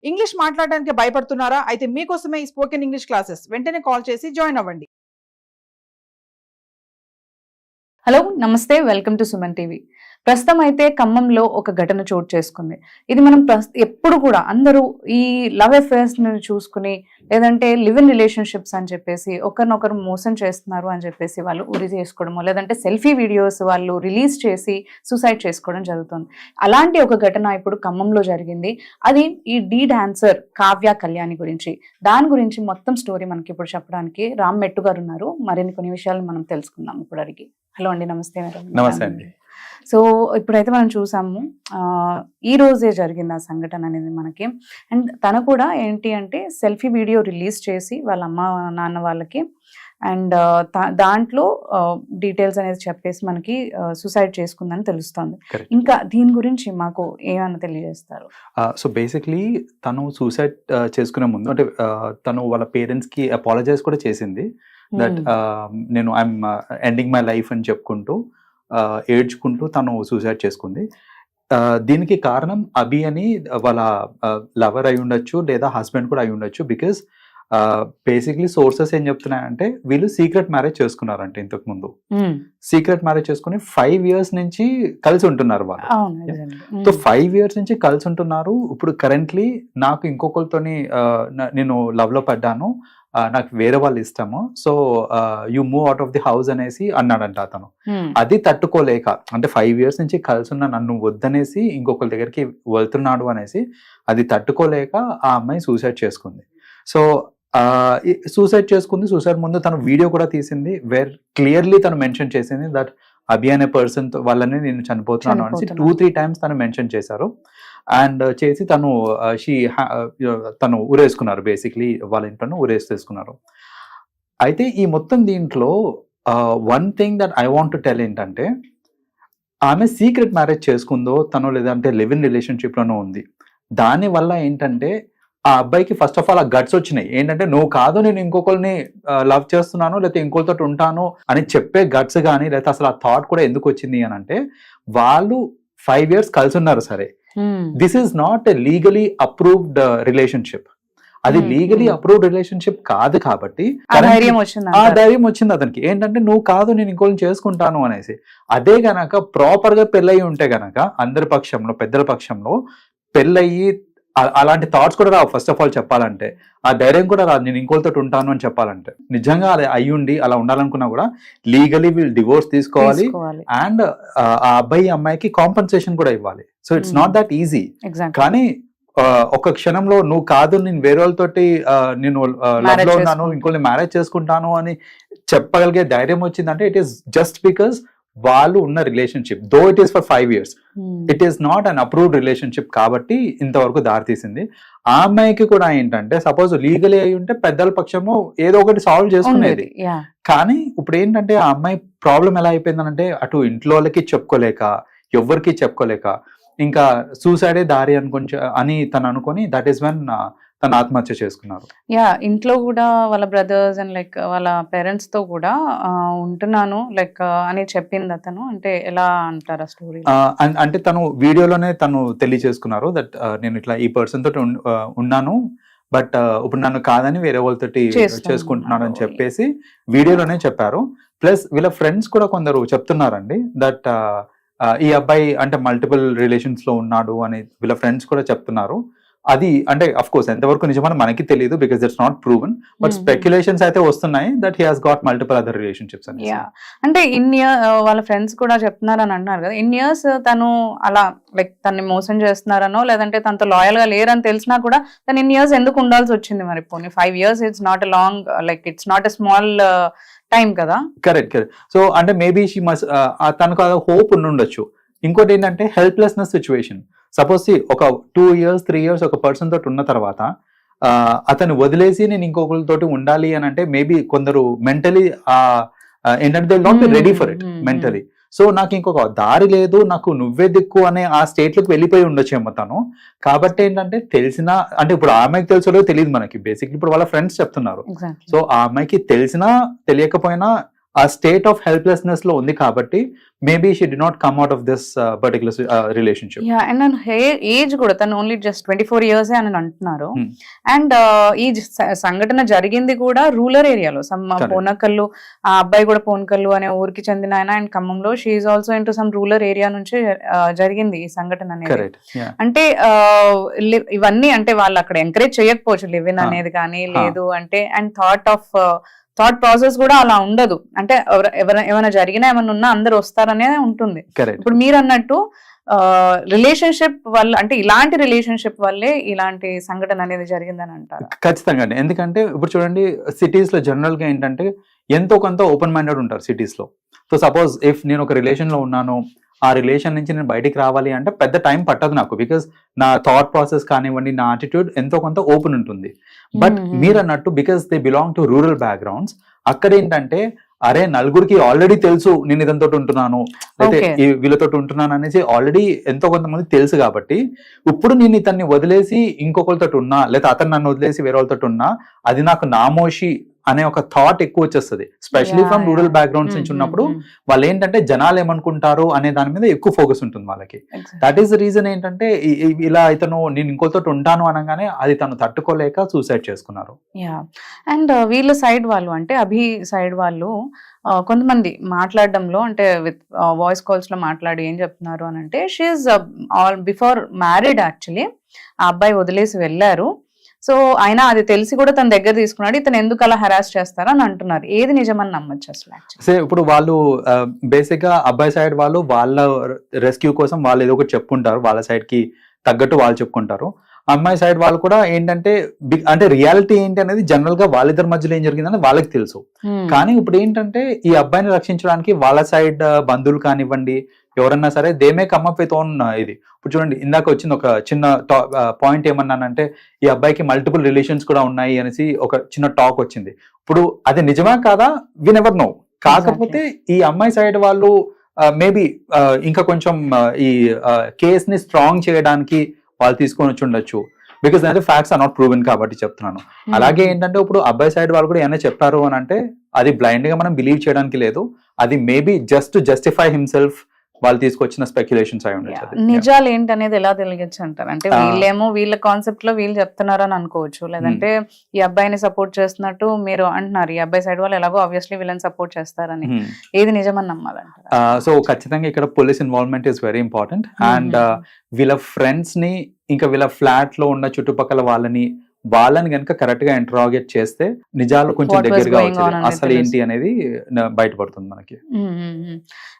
English మాట్లాడడానికి భయపడుతున్నారా? అయితే మీకోసమే ఈ స్పోకెన్ ఇంగ్లీష్ క్లాసెస్. వెంటనే కాల్ చేసి జాయిన్ అవ్వండి. హలో నమస్తే, వెల్కమ్ టు సుమన్ టీవీ. ప్రస్తుతం అయితే ఖమ్మంలో ఒక ఘటన చోటు చేసుకుంది. ఇది మనం ఎప్పుడు కూడా అందరూ ఈ లవ్ అఫేర్స్ చూసుకుని లేదంటే లివ్ ఇన్ రిలేషన్షిప్స్ అని చెప్పేసి ఒకరినొకరు మోసం చేస్తున్నారు అని చెప్పేసి వాళ్ళు ఉరి చేసుకోవడము, లేదంటే సెల్ఫీ వీడియోస్ వాళ్ళు రిలీజ్ చేసి సూసైడ్ చేసుకోవడం జరుగుతుంది. అలాంటి ఒక ఘటన ఇప్పుడు ఖమ్మంలో జరిగింది. అది ఈ డీ డాన్సర్ కావ్య కళ్యాణి గురించి. దాని గురించి మొత్తం స్టోరీ మనకి ఇప్పుడు చెప్పడానికి రామ్ మెట్టు గారు ఉన్నారు. మరిన్ని కొన్ని విషయాలు మనం తెలుసుకుందాం ఇప్పుడు అడిగి. హలో అండి, నమస్తే మేడం. నమస్తే అండి. సో ఇప్పుడైతే మనం చూసాము ఈ రోజే జరిగింది ఆ సంఘటన అనేది మనకి. అండ్ తను కూడా ఏంటి అంటే సెల్ఫీ వీడియో రిలీజ్ చేసి వాళ్ళ అమ్మ నాన్న వాళ్ళకి అండ్ దాంట్లో డీటెయిల్స్ అనేది చెప్పేసి మనకి సూసైడ్ చేసుకుందని తెలుస్తుంది. ఇంకా దీని గురించి మాకు ఏమన్నా తెలియజేస్తారు? సో బేసిక్లీ తను సూసైడ్ చేసుకునే ముందు అంటే తను వాళ్ళ పేరెంట్స్ కి అపాలజైజ్ కూడా చేసింది. దట్ నేను ఐఎమ్ ఎండింగ్ మై లైఫ్ అని చెప్పుకుంటూ ఏడ్చుకుంటూ తను సూసైడ్ చేసుకుంది. దీనికి కారణం అభి అని వాళ్ళ లవర్ అయి ఉండొచ్చు లేదా హస్బెండ్ కూడా అయి ఉండొచ్చు. బికాస్ బేసిక్లీ సోర్సెస్ ఏం చెప్తున్నాయంటే వీళ్ళు సీక్రెట్ మ్యారేజ్ చేసుకున్నారంటే ఇంతకు ముందు. సీక్రెట్ మ్యారేజ్ చేసుకుని 5 years నుంచి కలిసి ఉంటున్నారు వాళ్ళు. సో 5 years నుంచి కలిసి ఉంటున్నారు. ఇప్పుడు కరెంట్లీ నాకు ఇంకొకరితోని నేను లవ్ లో పడ్డాను, నాకు వేరే వాళ్ళు ఇష్టము, so you move out of the house అనేసి అన్నాడంట అతను. అది తట్టుకోలేక అంటే 5 years నుంచి కలిసి ఉన్న నన్ను వద్దనేసి ఇంకొకరి దగ్గరికి వెళ్తున్నాడు అనేసి అది తట్టుకోలేక ఆ అమ్మాయి సూసైడ్ చేసుకుంది. సో సూసైడ్ చేసుకుంది. సూసైడ్ ముందు తను వీడియో కూడా తీసింది, వేర్ క్లియర్లీ తను మెన్షన్ చేసింది దట్ అభి అనే పర్సన్ వల్లనే నేను చనిపోతున్నాను అనేసి 2-3 times తను మెన్షన్ చేశారు. అండ్ చేసి తను ఊరేసుకున్నారు. బేసిక్లీ వాళ్ళ ఇంట్లోనే ఊరేసుకున్నారు. అయితే ఈ మొత్తం దీంట్లో one thing that I want to tell ఏంటంటే ఆమె సీక్రెట్ మ్యారేజ్ చేసుకుందో తను లేదంటే లివ్ ఇన్ రిలేషన్షిప్ లోనో ఉంది. దాని వల్ల ఏంటంటే ఆ అబ్బాయికి ఫస్ట్ ఆఫ్ ఆల్ ఆ గట్స్ వచ్చినాయి. ఏంటంటే నువ్వు కాదు నేను ఇంకొకరిని లవ్ చేస్తున్నాను లేకపోతే ఇంకొకరితో ఉంటాను అని చెప్పే గట్స్ కానీ లేకపోతే అసలు ఆ థాట్ కూడా ఎందుకు వచ్చింది అని అంటే వాళ్ళు 5 years కలిసి ఉన్నారు. సరే, this is not a legally approved relationship. అది లీగలీ అప్రూవ్డ్ రిలేషన్షిప్ కాదు కాబట్టి ఆ ధైర్యం వచ్చింది అతనికి. ఏంటంటే నువ్వు కాదు నేను ఇంకోళ్ళని చేసుకుంటాను అనేసి. అదే గనక ప్రాపర్ గా పెళ్ళయి ఉంటే గనక అందరి పక్షంలో పెద్దల పక్షంలో పెళ్ళయి అలాంటి థాట్స్ కూడా రావు. ఫస్ట్ ఆఫ్ ఆల్ చెప్పాలంటే ఆ ధైర్యం కూడా రాదు నేను ఇంకోళ్ళతో ఉంటాను అని చెప్పాలంటే. నిజంగా అది అయ్యుండి అలా ఉండాలనుకున్నా కూడా లీగలీ వీళ్ళు డివోర్స్ తీసుకోవాలి అండ్ ఆ అబ్బాయి అమ్మాయికి కాంపన్సేషన్ కూడా ఇవ్వాలి. So it's not that easy. కానీ ఒక క్షణంలో నువ్వు కాదు నేను వేరే వాళ్ళతోటి నేను లవ్ లో ఉన్నాను ఇంకోళ్ళని మ్యారేజ్ చేసుకుంటాను అని చెప్పగలిగే ధైర్యం వచ్చిందంటే ఇట్ ఈస్ జస్ట్ బికాస్ వాళ్ళు ఉన్న relationship though it is for 5 years. It is not an approved relationship కాబట్టి ఇంతవరకు దారితీసింది. ఆ అమ్మాయికి కూడా ఏంటంటే సపోజ్ లీగలీ అయి ఉంటే పెద్దల పక్షము ఏదో ఒకటి సాల్వ్ చేసుకునేది. కానీ ఇప్పుడు ఏంటంటే ఆ అమ్మాయి ప్రాబ్లం ఎలా అయిపోయిందనంటే అటు ఇంట్లో వాళ్ళకి చెప్పుకోలేక ఎవరికి చెప్పుకోలేక ఇంకా సూసైడే దారి అని తను అనుకొని దట్ ఈస్ వెన్ తను ఆత్మహత్య చేసుకున్నారు. ఇంట్లో కూడా వాళ్ళ బ్రదర్స్ అండ్ లైక్ వాళ్ళ పేరెంట్స్ తో కూడా ఉంటున్నాను లైక్ అని చెప్పింది అతను. అంటే ఎలా అంటారు ఆ స్టోరీ? అంటే తను వీడియోలోనే తను తెలియజేసుకున్నారు దట్ నేను ఇట్లా ఈ పర్సన్ తోటి ఉన్నాను బట్ ఇప్పుడు నన్ను కాదని వేరే వాళ్ళతోటి చేసుకుంటున్నాను అని చెప్పేసి వీడియోలోనే చెప్పారు. ప్లస్ వీళ్ళ ఫ్రెండ్స్ కూడా కొందరు చెప్తున్నారండి దట్ ఈ అబ్బాయి అంటే మల్టిపుల్ రిలేషన్స్ లో ఉన్నాడు అని వీళ్ళ ఫ్రెండ్స్ కూడా చెప్తున్నారు. అది అంటే అఫ్ కోర్స్ ఎంతవరకు నిజమని మనకి తెలియదు because it's not proven, but speculations అయితే వస్తున్నాయి that he has got multiple other relationships అని. అంటే వాళ్ళ ఫ్రెండ్స్ కూడా చెప్తున్నారు అని అంటున్నారు కదా, ఇన్ ఇయర్స్ తను అలా లైక్ తన్ని మోసం చేస్తున్నారనో లేదంటే తనతో లాయల్ గా లేరని తెలిసినా కూడా తను ఇన్ ఇయర్స్ ఎందుకు ఉండాల్సి వచ్చింది మరి? పోనీ 5 years it's not a long like it's not a small time కదా. కరెక్ట్. సో అంటే మేబీ షీ మస్ట్ తనకు హోప్ ఉండొచ్చు. ఇంకోటి ఏంటంటే హెల్ప్లెస్నెస్ సిచ్యువేషన్. సపోజ్ ఒక 2 years 3 years ఒక పర్సన్ తోటి ఉన్న తర్వాత అతను వదిలేసి నేను ఇంకొకరితోటి ఉండాలి అని అంటే మేబీ కొందరు మెంటలీ ఏంటంటే they will not be ready for it mentally. So నాకు ఇంకొక దారి లేదు, నాకు నువ్వే దిక్కు అనే ఆ స్టేట్ లోకి వెళ్ళిపోయి ఉండొచ్చేమో తను. కాబట్టి ఏంటంటే తెలిసినా అంటే ఇప్పుడు ఆ అమ్మాయికి తెలుసో తెలియదు మనకి, బేసిక్లీ ఇప్పుడు వాళ్ళ ఫ్రెండ్స్ చెప్తున్నారు. సో ఆ అమ్మాయికి తెలిసినా తెలియకపోయినా ఆ స్టేట్ ఆఫ్ హెల్ప్లెస్నెస్ లో ఉంది కాబట్టి maybe she did not come out of this particular relationship. Yeah and నన్ను ఏజ్ కూడా తను ఓన్లీ జస్ట్ 24 years అని అంటున్నారు. అండ్ ఈ సంఘటన జరిగింది కూడా రూరల్ ఏరియాలో, సమ్ పోనకల్లు, ఆ అబ్బాయి కూడా పోనకల్లు అనే ఊరికి చెందిన ఆయన. అండ్ ఖమ్మంలో she also into some rural area నుంచి జరిగింది ఈ సంఘటన అనేది. అంటే ఇవన్నీ అంటే వాళ్ళు అక్కడ ఎంకరేజ్ చేయకపోవచ్చు లివ్ ఇన్ అనేది కానీ, లేదు అంటే అండ్ థాట్ ప్రాసెస్ కూడా అలా ఉండదు. అంటే ఏమైనా జరిగినా ఏమైనా ఉన్నా అందరు వస్తారనే ఉంటుంది. ఇప్పుడు మీరు అన్నట్టు రిలేషన్షిప్ వల్ల, అంటే ఇలాంటి రిలేషన్షిప్ వల్లే ఇలాంటి సంఘటన అనేది జరిగిందని అంటారు. ఖచ్చితంగా అండి. ఎందుకంటే ఇప్పుడు చూడండి, సిటీస్ లో జనరల్ గా ఏంటంటే ఎంతో కొంత ఓపెన్ మైండెడ్ ఉంటారు సిటీస్ లో. సో సపోజ్ ఇఫ్ నేను ఒక రిలేషన్ లో ఉన్నాను, ఆ రిలేషన్ నుంచి నేను బయటికి రావాలి అంటే పెద్ద టైం పట్టదు నాకు, బికాస్ నా థాట్ ప్రాసెస్ కానివ్వండి, నా యాటిట్యూడ్ ఎంతో కొంత ఓపెన్ ఉంటుంది. బట్ మీరు అన్నట్టు because they belong to rural backgrounds, అక్కడ ఏంటంటే అరే నలుగురికి ఆల్రెడీ తెలుసు నేను ఇదంతో ఉంటున్నాను, లేకపోతే వీళ్ళతో ఉంటున్నాను అనేసి ఆల్రెడీ ఎంతో కొంతమంది తెలుసు. కాబట్టి ఇప్పుడు నేను ఇతన్ని వదిలేసి ఇంకొకరితో ఉన్నా, లేకపోతే అతను నన్ను వదిలేసి వేరే వాళ్ళతో ఉన్నా, అది నాకు నామోషి అనే ఒక థాట్ ఎక్కువ వచ్చేస్తుంది. స్పెషలీ ఫ్రమ్ రూరల్ బ్యాక్గ్రౌండ్స్ నుంచి ఉన్నప్పుడు వాళ్ళు ఏంటంటే జనాలు ఏమనుకుంటారు అనే దాని మీద ఎక్కువ ఫోకస్ ఉంటుంది వాళ్ళకి. దట్ ఈస్ ద రీజన్ ఏంటంటే ఇలా ఇతను నేను ఇంకోతో ఉంటాను అనగానే అది తను తట్టుకోలేక సూసైడ్ చేసుకున్నారు. అండ్ వీళ్ళ సైడ్ వాళ్ళు, అంటే అభి సైడ్ వాళ్ళు కొంతమంది మాట్లాడడంలో, అంటే విత్ వాయిస్ కాల్స్ లో మాట్లాడి ఏం చెప్తున్నారు అని అంటే, she's all before married actually. ఆ అబ్బాయి వదిలేసి వెళ్ళారు. సో ఆయన అది తెలిసి కూడా తన దగ్గర తీసుకున్నాడు, ఇతను ఎందుకు అలా హెరాస్ చేస్తారో అని అంటున్నారు. ఏది నిజమని నమ్మచ్చు అసలు? ఇప్పుడు వాళ్ళు బేసిక్ గా అబ్బాయి సైడ్ వాళ్ళు వాళ్ళ రెస్క్యూ కోసం వాళ్ళు ఏదో ఒకటి చెప్పుకుంటారు, వాళ్ళ సైడ్ కి తగ్గట్టు వాళ్ళు చెప్పుకుంటారు. అమ్మాయి సైడ్ వాళ్ళు కూడా ఏంటంటే అంటే రియాలిటీ ఏంటి అనేది జనరల్ గా వాళ్ళిద్దరి మధ్యలో ఏం జరిగిందని వాళ్ళకి తెలుసు. కానీ ఇప్పుడు ఏంటంటే ఈ అబ్బాయిని రక్షించడానికి వాళ్ళ సైడ్ బంధువులు కానివ్వండి, ఎవరన్నా సరే they may come up with own ఇది. ఇప్పుడు చూడండి, ఇందాక వచ్చింది ఒక చిన్న పాయింట్ ఏమన్నానంటే, ఈ అబ్బాయికి మల్టిపుల్ రిలేషన్స్ కూడా ఉన్నాయి అనేసి ఒక చిన్న టాక్ వచ్చింది. ఇప్పుడు అది నిజమా కాదా వి నెవర్ నో. కాకపోతే ఈ అమ్మాయి సైడ్ వాళ్ళు మేబీ ఇంకా కొంచెం ఈ కేస్ ని స్ట్రాంగ్ చేయడానికి వాళ్ళు తీసుకొని వచ్చి ఉండొచ్చు, బికాస్ అయితే ఫ్యాక్ట్స్ ఆర్ నాట్ ప్రూవెన్ కాబట్టి చెప్తున్నాను. అలాగే ఏంటంటే ఇప్పుడు అబ్బాయి సైడ్ వాళ్ళు కూడా ఏమైనా చెప్పారు అని అంటే అది బ్లైండ్ గా మనం బిలీవ్ చేయడానికి లేదు. అది మేబీ జస్ట్ జస్టిఫై హిమ్సెల్ఫ్ వాళ్ళు తీసుకొచ్చిన స్పెక్యులేషన్స్ అయి ఉండొచ్చు. నిజాలు ఏంటనేది ఎలా తెలియచ్చు అంటారు? అంటే వీళ్ళేమో వీళ్ళ కాన్సెప్ట్ లో వీళ్ళు చెప్తున్నారని అనుకోవచ్చు, లేదంటే ఈ అబ్బాయిని సపోర్ట్ చేస్తున్నట్టు మీరు అంటున్నారు, ఈ అబ్బాయి సైడ్ వాళ్ళు ఎలాగో ఆబ్వియస్లీ వీళ్ళని సపోర్ట్ చేస్తారని. ఏది నిజమని నమ్మాలంటారు? సో ఖచ్చితంగా ఇక్కడ police involvement is very important. And వీళ్ళ ఫ్రెండ్స్ ని, ఇంకా వీళ్ళ ఫ్లాట్ లో ఉన్న చుట్టుపక్కల వాళ్ళని కనుక కరెక్ట్ గా ఇంటరాగేట్ చేస్తే నిజాలు కొంచెం దగ్గరగా వచ్చేది అసలు ఏంటి అనేది బయటపడుతుంది మనకి.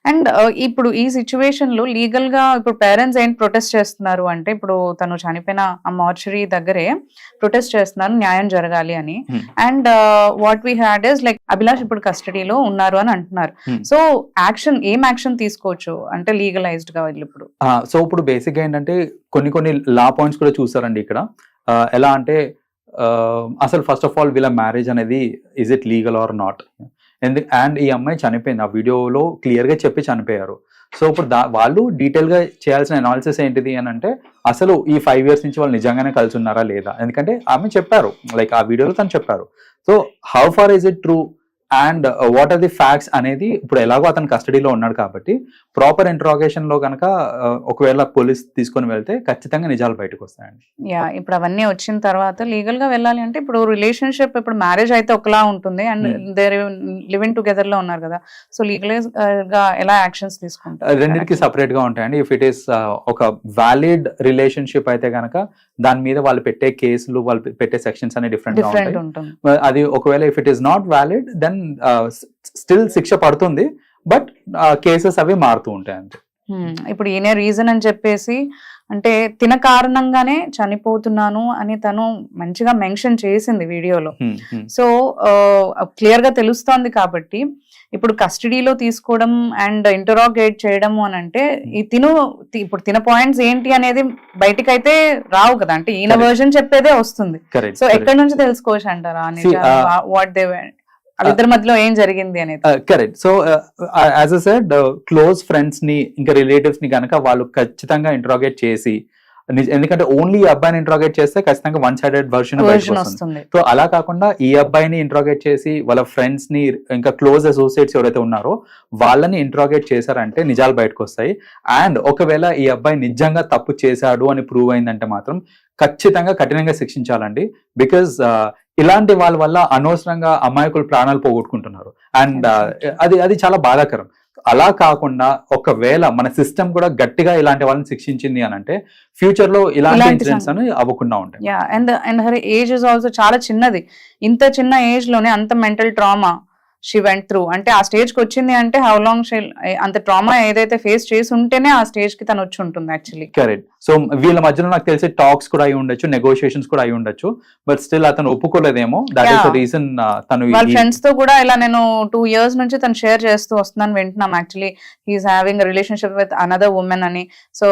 అండ్ ఇప్పుడు ఈ సిచ్యువేషన్ లో లీగల్ గా ఇప్పుడు పేరెంట్స్ ఏంటి ప్రొటెస్ట్ చేస్తున్నారు అంటే, ఇప్పుడు తను చనిపోయిన ఆ మార్చరీ దగ్గరే ప్రొటెస్ట్ చేస్తున్నారు న్యాయం జరగాలి అని. And what we had is like Abhilash ఇప్పుడు కస్టడీలో ఉన్నారు అని అంటున్నారు. సో ఏం యాక్షన్ తీసుకోవచ్చు అంటే లీగలైజ్డ్ గా వీళ్ళు ఇప్పుడు? సో ఇప్పుడు బేసిక్ గా ఏంటంటే కొన్ని లా పాయింట్స్ కూడా చూసారండి ఇక్కడ. ఎలా అంటే అసలు ఫస్ట్ ఆఫ్ ఆల్ వీళ్ళ మ్యారేజ్ అనేది is it legal are not. And ఈ అమ్మాయి చనిపోయింది, ఆ వీడియోలో క్లియర్ గా చెప్పి చనిపోయారు. సో ఇప్పుడు వాళ్ళు డీటెయిల్ గా చేయాల్సిన అనాలిసిస్ ఏంటిది అని అంటే, అసలు ఈ 5 years నుంచి వాళ్ళు నిజంగానే కలిసి ఉన్నారా లేదా, ఎందుకంటే ఆమె చెప్పారు, లైక్ ఆ వీడియోలో తను చెప్పారు. So how far is it true and what are the facts అనేది ఇప్పుడు ఎలాగో అతను కస్టడీలో ఉన్నాడు కాబట్టి ప్రాపర్ ఇంట్రాగేషన్ లో కనుక ఒకవేళ పోలీస్ తీసుకొని వెళ్తే ఖచ్చితంగా నిజాలు బయటకు వస్తాయండి. ఇప్పుడు అవన్నీ వచ్చిన తర్వాత లీగల్ గా వెళ్ళాలి అంటే, ఇప్పుడు రిలేషన్షిప్, ఇప్పుడు మ్యారేజ్ అయితే ఒకలా ఉంటుంది అండ్ దేర్ లివింగ్ టుగెదర్ లో ఉన్నారు కదా, సో లీగల్ గా ఎలా యాక్షన్స్ తీసుకుంటారు? రెండింటికి సపరేట్ గా ఉంటాయండి. ఇఫ్ ఇట్ ఈస్ ఒక వ్యాలిడ్ రిలేషన్షిప్ అయితే కనుక దాని మీద వాళ్ళు పెట్టే కేసులు, వాళ్ళు పెట్టే సెక్షన్స్ అనే డిఫరెంట్ ఉంటుంది. అది ఒకవేళ if it is not valid then still శిక్ష పడుతుంది, బట్ కేసెస్ అవి మారుతూ ఉంటాయి అంతే. ఇప్పుడు ఈయన రీజన్ అని చెప్పేసి, అంటే తిన కారణంగానే చనిపోతున్నాను అని తను మంచిగా మెన్షన్ చేసింది వీడియోలో. సో క్లియర్ గా తెలుస్తోంది కాబట్టి ఇప్పుడు కస్టడీలో తీసుకోవడం అండ్ ఇంటరాగేట్ చేయడం అని అంటే, ఇప్పుడు తిన పాయింట్స్ ఏంటి అనేది బయటికి అయితే రావు కదా, అంటే ఈయన వర్జన్ చెప్పేదే వస్తుంది. సో ఎక్కడి నుంచి తెలుసుకోవచ్చు అంటారా వాట్ దే ఇద్దరి మధ్యలో ఏం జరిగింది అనేది? Correct. So as a said, close friends ని ఇంకా రిలేటివ్స్ ని కనుక వాళ్ళు ఖచ్చితంగా ఇంటరాగేట్ చేసి ఎందుకంటే ఓన్లీ ఈ అబ్బాయిని ఇంట్రాగేట్ చేస్తే ఖచ్చితంగా వన్ సైడెడ్ వర్షన్ వర్షన్ వస్తుంది. సో అలా కాకుండా ఈ అబ్బాయిని ఇంట్రాగేట్ చేసి వాళ్ళ ఫ్రెండ్స్ ని ఇంకా క్లోజ్ అసోసియేట్స్ ఎవరైతే ఉన్నారో వాళ్ళని ఇంట్రాగేట్ చేశారంటే నిజాలు బయటకు వస్తాయి. అండ్ ఒకవేళ ఈ అబ్బాయి నిజంగా తప్పు చేశాడు అని ప్రూవ్ అయిందంటే మాత్రం ఖచ్చితంగా కఠినంగా శిక్షించాలండి. బికాజ్ ఇలాంటి వాళ్ళ వల్ల అనవసరంగా అమాయకులు ప్రాణాలు పోగొట్టుకుంటున్నారు. అండ్ అది చాలా బాధాకరం. అలా కాకుండా ఒకవేళ మన సిస్టమ్ కూడా గట్టిగా ఇలాంటి వాళ్ళని శిక్షించింది అని అంటే ఫ్యూచర్ లో ఇలాంటి ఇన్సిడెంట్స్ అని అవ్వకుండా ఉంటాయి. And her age is also చాలా చిన్నది. ఇంత చిన్న ఏజ్ లోనే అంత mental trauma she went through. అంటే ఆ స్టేజ్ కి వచ్చింది అంటే హౌ లాంగ్ షీ అంత ట్రామా ఏదైతే ఫేస్ చేసి ఉంటేనే ఆ స్టేజ్ కి తను వచ్చి ఉంటుంది యాక్చువల్లీ. కరెక్ట్. సో వీళ్ళ మధ్యలో నాకు తెలిసి టాక్స్ కూడా అయి ఉండొచ్చు, నెగోషియేషన్స్ కూడా అయి ఉండొచ్చు. బట్ స్టిల్ అతను ఒప్పుకోలేదేమో. దట్ ఈస్ ద రీజన్ తను వాళ్ళ ఫ్రెండ్స్ తో కూడా ఇలా నేను 2 years నుంచి తను షేర్ చేస్తూ వస్తున్నాను వింటున్నాం. Actually he's having relationship with another woman అని. సో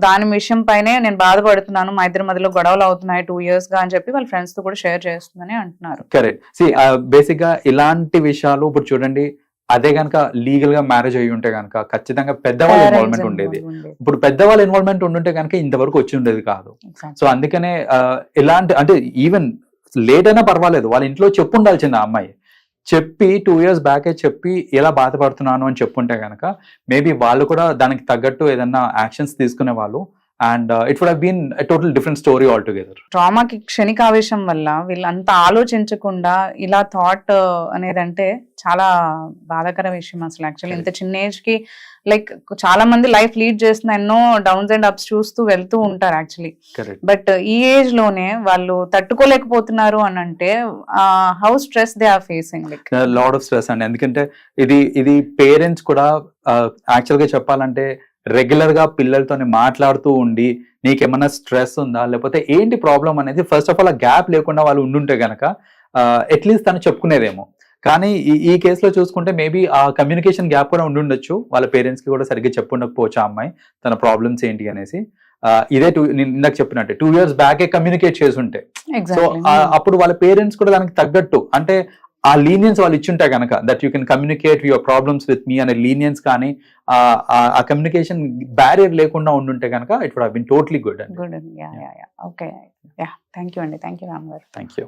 దాని విషయం పైనే నేను బాధపడుతున్నాను, మా ఇద్దరి మధ్యలో గొడవలు అవుతున్నాయి 2 years గా అని చెప్పి వాళ్ళ ఫ్రెండ్స్ తో కూడా షేర్ చేస్తుందని అంటున్నారు. కరెక్ట్. సి బేసిక్ గా ఇలాంటి విషయాలు ఇప్పుడు చూడండి, అదే గనక లీగల్ గా మ్యారేజ్ అయ్యి ఉంటే గనక ఖచ్చితంగా పెద్దవాళ్ళ ఇన్వాల్వ్మెంట్ ఉండేది. ఇప్పుడు పెద్దవాళ్ళ ఇన్వాల్వ్మెంట్ ఉండుంటే కనుక ఇంతవరకు వచ్చి ఉండేది కాదు. సో అందుకనే ఇలాంటి అంటే ఈవెన్ లేట్ అయినా పర్వాలేదు, వాళ్ళ ఇంట్లో చెప్పు ఉండాల్సింది. ఆ అమ్మాయి చెప్పి 2 years బ్యాకే చెప్పి ఎలా బాధపడుతున్నాను అని చెప్పుంటే కనుక మేబీ వాళ్ళు కూడా దానికి తగ్గట్టు ఏదన్నా యాక్షన్స్ తీసుకునే వాళ్ళు. And it would have been a total different story altogether. ట్రామాకి క్షణికావేశం వల్ల వీళ్ళంతా ఆలోచించకుండా ఇలా థాట్ అనేది అంటే చాలా బాధాకర విషయం అసలు. యాక్చువల్లీ ఇంత చిన్న ఏజ్ కి లైక్ చాలా మంది లైఫ్ లీడ్ చేస్తున్న ఎన్నో డౌన్స్ అండ్ అప్స్ చూస్తూ వెళ్తూ ఉంటారు యాక్చువల్లీ. బట్ ఈ ఏజ్ లోనే వాళ్ళు తట్టుకోలేకపోతున్నారు అని అంటే how stress they are facing, like lot of stress అండి. ఎందుకంటే ఇది పేరెంట్స్ కూడా యాక్చువల్ గా చెప్పాలంటే రెగ్యులర్ గా పిల్లలతోని మాట్లాడుతూ ఉండి నీకేమన్నా స్ట్రెస్ ఉందా లేకపోతే ఏంటి ప్రాబ్లం అనేది ఫస్ట్ ఆఫ్ ఆల్ ఆ గ్యాప్ లేకుండా వాళ్ళు ఉండుంటే గనక అట్లీస్ట్ తను చెప్పుకునేదేమో. కానీ ఈ కేసులో చూసుకుంటే మేబీ ఆ కమ్యూనికేషన్ గ్యాప్ కూడా ఉండుండొచ్చు. వాళ్ళ పేరెంట్స్ కి కూడా సరిగ్గా చెప్పుండకపోవచ్చు ఆ అమ్మాయి తన ప్రాబ్లమ్స్ ఏంటి అనేసి. ఇదే ఇందాక చెప్పినట్టే 2 years బ్యాకే కమ్యూనికేట్ చేసి ఉంటే సో అప్పుడు వాళ్ళ పేరెంట్స్ కూడా దానికి తగ్గట్టు అంటే ఆ లీనియన్స్ వాళ్ళు ఇచ్చుంటే కనుక that you can communicate your problems with me అనే లీనియన్స్ కానీ ఆ కమ్యూనికేషన్ బ్యారియర్ లేకుండా ఉండుంటే కనుక it would have been totally good. Okay, thank you అండి. థ్యాంక్ యూ రామ్ గారు. Thank you.